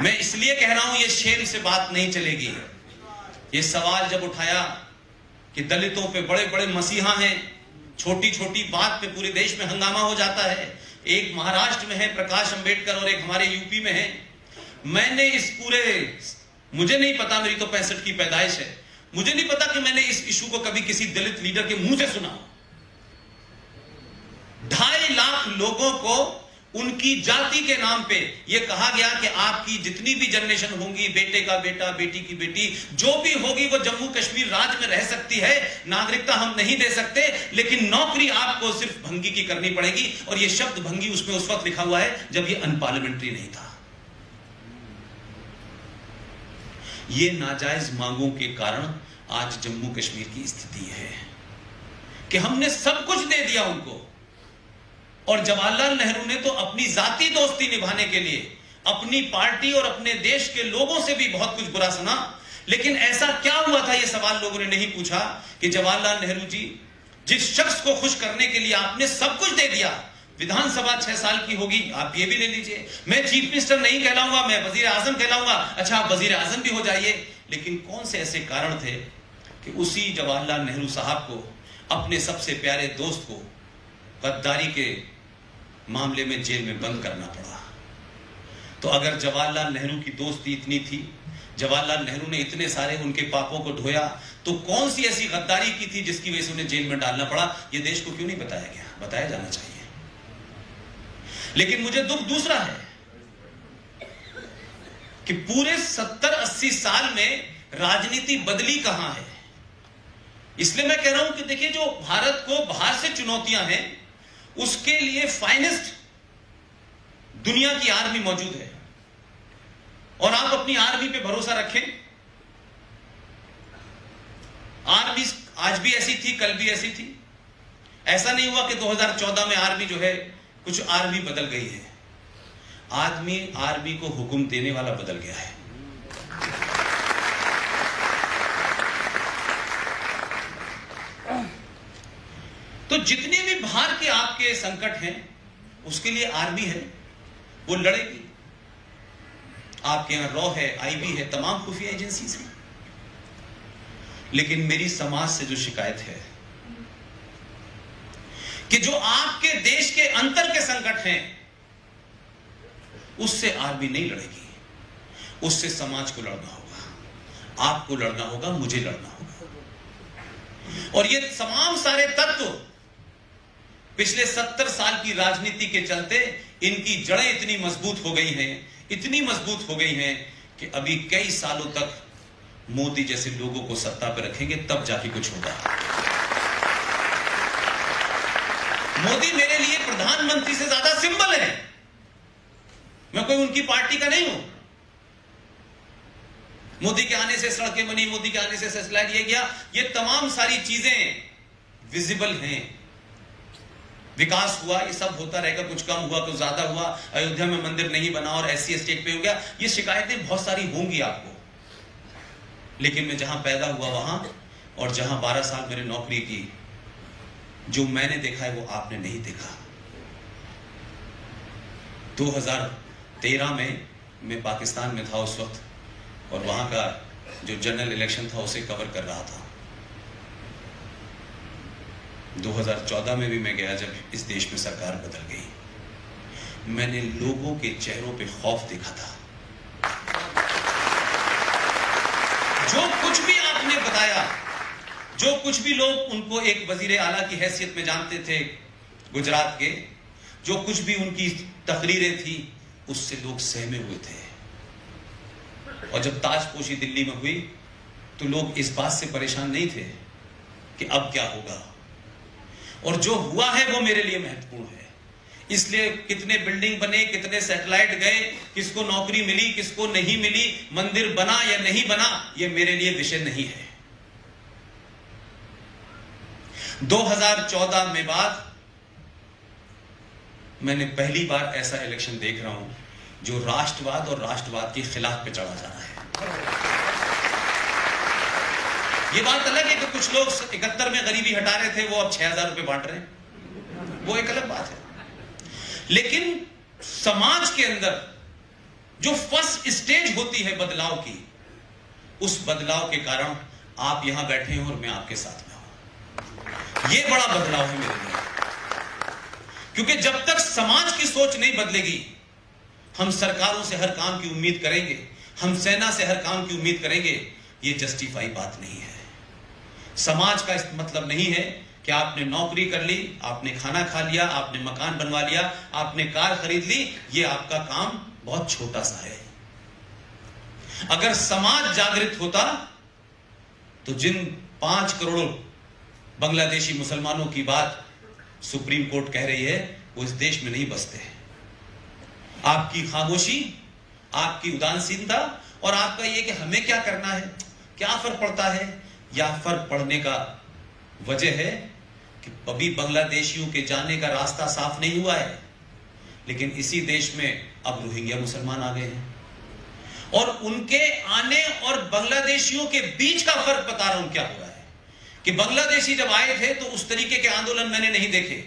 मैं इसलिए कह रहा हूं ये शेर से बात नहीं चलेगी। ये सवाल जब उठाया कि दलितों पे बड़े बड़े मसीहा हैं, छोटी छोटी बात पे पूरे देश में हंगामा हो जाता है। एक महाराष्ट्र में है प्रकाश अंबेडकर और एक हमारे यूपी में है। मैंने इस पूरे, मुझे नहीं पता, मेरी तो 65 की पैदाइश है, मुझे नहीं पता कि मैंने इस इशू को कभी किसी दलित लीडर के मुंह से सुना। 2.5 लाख लोगों को उनकी जाति के नाम पे यह कहा गया कि आपकी जितनी भी जनरेशन होंगी, बेटे का बेटा, बेटी की बेटी, जो भी होगी वो जम्मू कश्मीर राज्य में रह सकती है, नागरिकता हम नहीं दे सकते, लेकिन नौकरी आपको सिर्फ भंगी की करनी पड़ेगी। और यह शब्द भंगी उसमें उस वक्त लिखा हुआ है जब यह अनपार्लियामेंट्री नहीं था। ये नाजायज मांगों के कारण आज जम्मू कश्मीर की स्थिति है कि हमने सब कुछ दे दिया उनको। और जवाहरलाल नेहरू ने तो अपनी जाति दोस्ती निभाने के लिए अपनी पार्टी और अपने देश के लोगों से भी बहुत कुछ बुरा सुना। लेकिन ऐसा क्या हुआ था, यह सवाल लोगों ने नहीं पूछा कि जवाहरलाल नेहरू जी, जिस शख्स को खुश करने के लिए आपने सब कुछ दे दिया, विधानसभा 6 साल की होगी, आप ये भी ले लीजिए, मैं चीफ मिनिस्टर नहीं कहलाऊंगा, मैं वजीर आजम कहलाऊंगा, अच्छा आप वजीर आजम भी हो जाइए। लेकिन कौन से ऐसे कारण थे कि उसी जवाहरलाल नेहरू साहब को, अपने सबसे प्यारे दोस्त को गद्दारी के मामले में जेल में बंद करना पड़ा? तो अगर जवाहरलाल नेहरू की दोस्ती इतनी थी, जवाहरलाल नेहरू ने इतने सारे उनके पापों को ढोया, तो कौन सी ऐसी गद्दारी की थी जिसकी वजह से उन्हें जेल में डालना पड़ा? यह देश को क्यों नहीं बताया गया? बताया जाना चाहिए। लेकिन मुझे दुख दूसरा है कि पूरे 70-80 साल में राजनीति बदली कहां है। इसलिए मैं कह रहा हूं कि देखिए, जो भारत को बाहर से चुनौतियां हैं, उसके लिए फाइनेस्ट दुनिया की आर्मी मौजूद है और आप अपनी आर्मी पे भरोसा रखें। आर्मी आज भी ऐसी थी, कल भी ऐसी थी। ऐसा नहीं हुआ कि 2014 में आर्मी जो है, कुछ आर्मी बदल गई है। आर्मी को हुक्म देने वाला बदल गया है। तो जितने भी बाहर के आपके संकट हैं, उसके लिए आर्मी है, वो लड़ेगी। आपके यहां रॉ है, आईबी है, तमाम खुफिया एजेंसीज हैं। लेकिन मेरी समाज से जो शिकायत है कि जो आपके देश के अंतर के संकट हैं, उससे आर्मी नहीं लड़ेगी, उससे समाज को लड़ना होगा, आपको लड़ना होगा, मुझे लड़ना होगा। और ये तमाम सारे तत्व पिछले 70 साल की राजनीति के चलते इनकी जड़ें इतनी मजबूत हो गई हैं, इतनी मजबूत हो गई हैं कि अभी कई सालों तक मोदी जैसे लोगों को सत्ता पर रखेंगे, तब जाके कुछ होगा। मोदी मेरे लिए प्रधानमंत्री से ज्यादा सिंबल है। मैं कोई उनकी पार्टी का नहीं हूं। मोदी के आने से सड़कें बनी, मोदी के आने से सैटेलाइट ये गया, ये तमाम सारी चीजें विजिबल हैं। विकास हुआ, ये सब होता रहेगा, कुछ कम हुआ, कुछ ज्यादा हुआ, अयोध्या में मंदिर नहीं बना और SC स्टेट पे हो गया, ये शिकायतें बहुत सारी होंगी आपको। लेकिन मैं जहां पैदा हुआ वहां, और जहां 12 साल मैंने नौकरी की, जो मैंने देखा है वो आपने नहीं देखा। 2013 में मैं पाकिस्तान में था उस वक्त, और वहां का जो जनरल इलेक्शन था उसे कवर कर रहा था। 2014 में भी मैं गया जब इस देश में सरकार बदल गई। मैंने लोगों के चेहरों पे खौफ देखा था। जो कुछ भी आपने बताया, जो कुछ भी लोग उनको एक वजीर आला की हैसियत में जानते थे गुजरात के, जो कुछ भी उनकी तकरीरें थी, उससे लोग सहमे हुए थे। और जब ताजपोशी दिल्ली में हुई तो लोग इस बात से परेशान नहीं थे कि अब क्या होगा, और जो हुआ है वो मेरे लिए महत्वपूर्ण है। इसलिए कितने बिल्डिंग बने, कितने सैटेलाइट गए, किसको नौकरी मिली, किसको नहीं मिली, मंदिर बना या नहीं बना, ये मेरे लिए विषय नहीं है। 2014 में बाद मैंने पहली बार ऐसा इलेक्शन देख रहा हूं जो राष्ट्रवाद और राष्ट्रवाद के खिलाफ पे चढ़ा जा रहा है। ये बात अलग है कि कुछ लोग 71 में गरीबी हटा रहे थे, वो अब 6000 रुपए बांट रहे हैं, वो एक अलग बात है। लेकिन समाज के अंदर जो फर्स्ट स्टेज होती है बदलाव की, उस बदलाव के कारण आप यहां बैठे हैं और मैं आपके साथ में हूं। यह बड़ा बदलाव है मेरे लिए, क्योंकि जब तक समाज की सोच नहीं बदलेगी, हम सरकारों से हर काम की उम्मीद करेंगे, हम सेना से हर काम की उम्मीद करेंगे, यह जस्टिफाई बात नहीं है। समाज का इस मतलब नहीं है कि आपने नौकरी कर ली, आपने खाना खा लिया, आपने मकान बनवा लिया, आपने कार खरीद ली, यह आपका काम बहुत छोटा सा है। अगर समाज जागृत होता तो जिन 5 करोड़ बांग्लादेशी मुसलमानों की बात सुप्रीम कोर्ट कह रही है, वो इस देश में नहीं बसते। आपकी खामोशी, आपकी उदासीनता और आपका यह कि हमें क्या करना है, क्या फर्क पड़ता है, या फर्क पड़ने का वजह है कि अभी बांग्लादेशियों के जाने का रास्ता साफ नहीं हुआ है, लेकिन इसी देश में अब रोहिंग्या मुसलमान आ गए हैं और उनके आने और बांग्लादेशियों के बीच का फर्क बता रहा हूं क्या हुआ है कि बांग्लादेशी जब आए थे तो उस तरीके के आंदोलन मैंने नहीं देखे,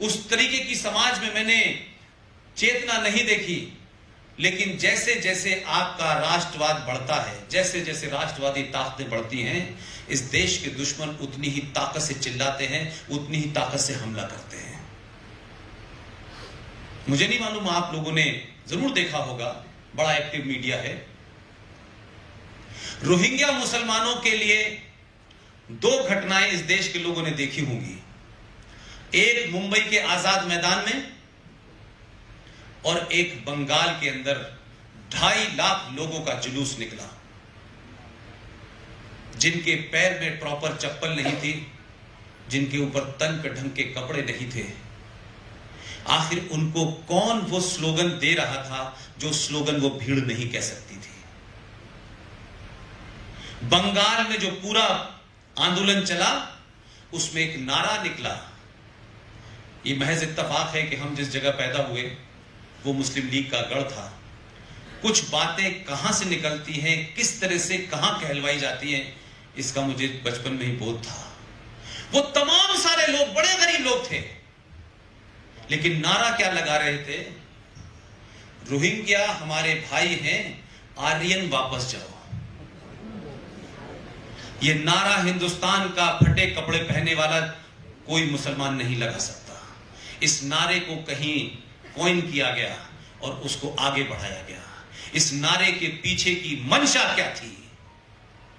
उस तरीके की समाज में मैंने चेतना नहीं देखी। लेकिन जैसे जैसे आपका राष्ट्रवाद बढ़ता है, जैसे जैसे राष्ट्रवादी ताकतें बढ़ती हैं, इस देश के दुश्मन उतनी ही ताकत से चिल्लाते हैं, उतनी ही ताकत से हमला करते हैं। मुझे नहीं मालूम, आप लोगों ने जरूर देखा होगा, बड़ा एक्टिव मीडिया है। रोहिंग्या मुसलमानों के लिए 2 घटनाएं इस देश के लोगों ने देखी होंगी। एक मुंबई के आजाद मैदान में और एक बंगाल के अंदर 2.5 लाख लोगों का जुलूस निकला, जिनके पैर में प्रॉपर चप्पल नहीं थी, जिनके ऊपर तन के ढंग के कपड़े नहीं थे। आखिर उनको कौन वो स्लोगन दे रहा था जो स्लोगन वो भीड़ नहीं कह सकती थी। बंगाल में जो पूरा आंदोलन चला, उसमें एक नारा निकला। ये महज इत्तेफाक है कि हम जिस जगह पैदा हुए वो मुस्लिम लीग का गढ़ था। कुछ बातें कहां से निकलती हैं, किस तरह से कहां कहलवाई जाती हैं, इसका मुझे बचपन में ही बोध था। वो तमाम सारे लोग बड़े गरीब लोग थे, लेकिन नारा क्या लगा रहे थे? रोहिंग्या हमारे भाई हैं, आर्यन वापस जाओ। ये नारा हिंदुस्तान का फटे कपड़े पहनने वाला कोई मुसलमान नहीं लगा सकता। इस नारे को कहीं कॉइन किया गया और उसको आगे बढ़ाया गया। इस नारे के पीछे की मंशा क्या थी?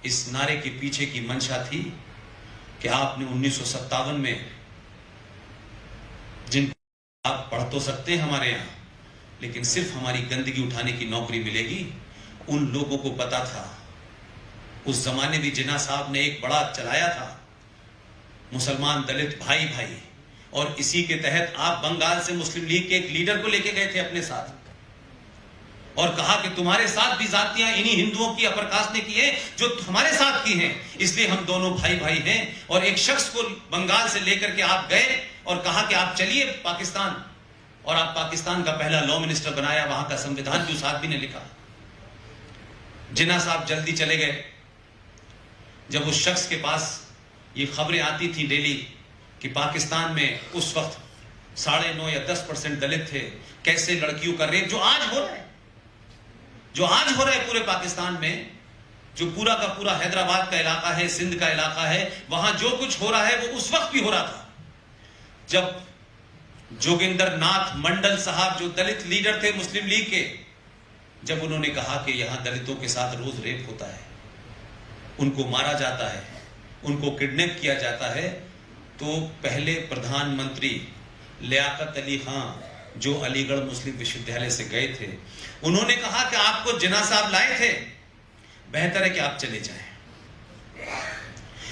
इस नारे के पीछे की मंशा थी कि आपने 1957 में, जिन आप पढ़ तो सकते हैं हमारे यहां, लेकिन सिर्फ हमारी गंदगी उठाने की नौकरी मिलेगी, उन लोगों को पता था। उस जमाने भी जिन्ना साहब ने एक बड़ा चलाया था, मुसलमान दलित भाई भाई, और इसी के तहत आप बंगाल से मुस्लिम लीग के एक लीडर को लेके गए थे अपने साथ और कहा कि तुम्हारे साथ भी जातियां इन्हीं हिंदुओं की अपर कास्ट ने की है जो हमारे साथ की हैं, इसलिए हम दोनों भाई भाई हैं। और एक शख्स को बंगाल से लेकर के आप गए और कहा कि आप चलिए पाकिस्तान, और आप पाकिस्तान का पहला लॉ मिनिस्टर बनाया, वहां का संविधान भी उस आदमी ने लिखा। जिन्ना साहब जल्दी चले गए। जब उस शख्स के पास ये खबरें आती थी डेली कि पाकिस्तान में उस वक्त 9.5 या 10% दलित थे, कैसे लड़कियों का रेप, जो आज हो रहा है, जो आज हो रहा है पूरे पाकिस्तान में, जो पूरा का पूरा हैदराबाद का इलाका है, सिंध का इलाका है, वहां जो कुछ हो रहा है वो उस वक्त भी हो रहा था जब जोगिंदर नाथ मंडल साहब, जो दलित लीडर थे मुस्लिम लीग के, जब उन्होंने कहा कि यहां दलितों के साथ रोज रेप होता है, उनको मारा जाता है, उनको किडनैप किया जाता है, तो पहले प्रधानमंत्री लियाकत अली खां, जो अलीगढ़ मुस्लिम विश्वविद्यालय से गए थे, उन्होंने कहा कि आपको जिन्ना साहब लाए थे, बेहतर है कि आप चले जाएं।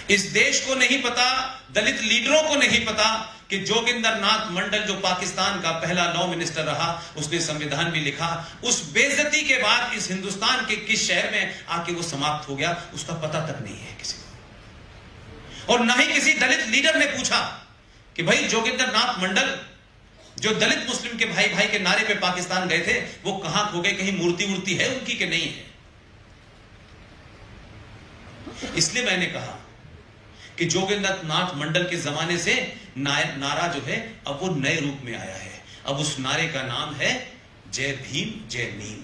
इस देश को नहीं पता, दलित लीडरों को नहीं पता कि जोगिंदर नाथ मंडल, जो पाकिस्तान का पहला लॉ मिनिस्टर रहा, उसने संविधान भी लिखा, उस बेइज्जती के बाद इस हिंदुस्तान के किस शहर में आके वो समाप्त हो गया, उसका पता तक नहीं है किसी को। और ना ही किसी दलित लीडर ने पूछा कि भाई जोगिंदर नाथ मंडल, जो दलित मुस्लिम के भाई भाई के नारे पे पाकिस्तान गए थे, वो कहां खो गए, कहीं मूर्ति वूर्ति है उनकी कि नहीं है। इसलिए मैंने कहा कि जोगिंदर नाथ मंडल के जमाने से नारा जो है अब वो नए रूप में आया है। अब उस नारे का नाम है जय भीम जय नीम।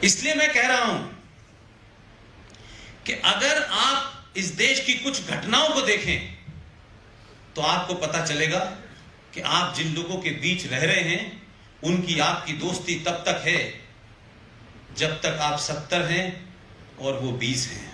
इसलिए मैं कह रहा हूं कि अगर आप इस देश की कुछ घटनाओं को देखें तो आपको पता चलेगा कि आप जिन लोगों के बीच रह रहे हैं उनकी आपकी दोस्ती तब तक है जब तक आप 70 हैं और वो 20 हैं।